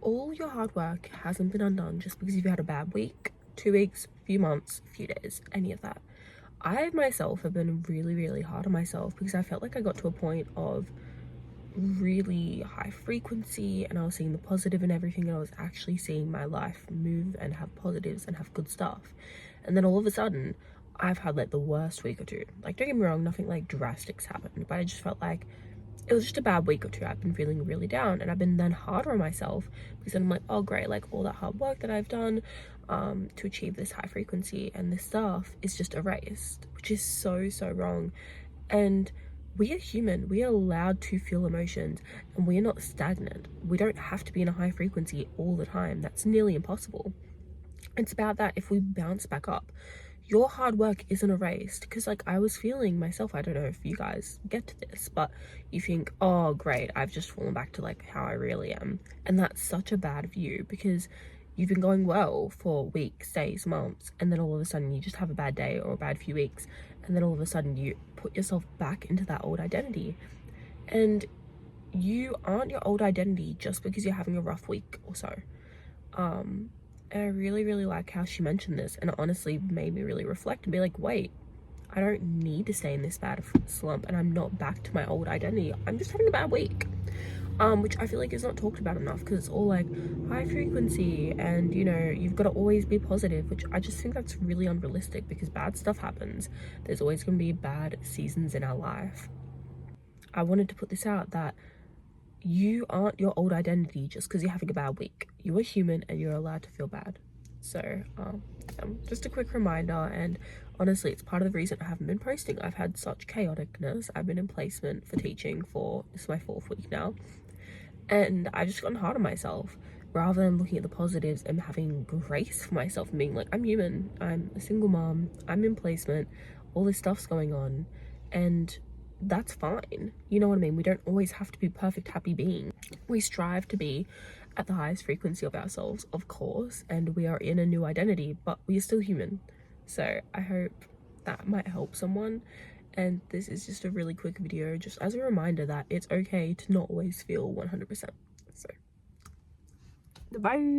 all your hard work hasn't been undone just because you've had a bad week, 2 weeks, few months, few days, any of that. I myself have been really hard on myself because I felt like I got to a point of really high frequency and I was seeing the positive in everything, and I was actually seeing my life move and have positives and have good stuff. And then all of a sudden I've had like the worst week or two. Like, don't get me wrong, nothing like drastics happened, but I just felt like it was just a bad week or two. I've been feeling really down, and I've been then harder on myself because then I'm like, oh great, like all that hard work that I've done to achieve this high frequency and this stuff is just erased, which is so wrong. And we are human, we are allowed to feel emotions, and we are not stagnant. We don't have to be in a high frequency all the time. That's nearly impossible. It's about that if we bounce back up, your hard work isn't erased. Because like I was feeling myself, I don't know if you guys get to this, but you think, oh great, I've just fallen back to like how I really am. And that's such a bad view, because you've been going well for weeks, days, months, and then all of a sudden you just have a bad day or a bad few weeks, and then all of a sudden you put yourself back into that old identity. And you aren't your old identity just because you're having a rough week or so. And I really like how she mentioned this, and it honestly made me really reflect and be like, wait, I don't need to stay in this bad slump, and I'm not back to my old identity. I'm just having a bad week. Which I feel like is not talked about enough, because it's all like high frequency and, you know, you've got to always be positive, which I just think that's really unrealistic, because bad stuff happens. There's always going to be bad seasons in our life. I wanted to put this out that you aren't your old identity just because you're having a bad week. You are human and you're allowed to feel bad. So just a quick reminder, and honestly it's part of the reason I haven't been posting. I've had such chaoticness. I've been in placement for teaching for, this is my 4th week now, and I've just gotten hard on myself rather than looking at the positives and having grace for myself and being like, I'm human, I'm a single mom, I'm in placement, all this stuff's going on, and that's fine. You know what I mean? We don't always have to be perfect happy beings. We strive to be at the highest frequency of ourselves, of course, and we are in a new identity, but we are still human. So I hope that might help someone, and this is just a really quick video just as a reminder that it's okay to not always feel 100%. So bye.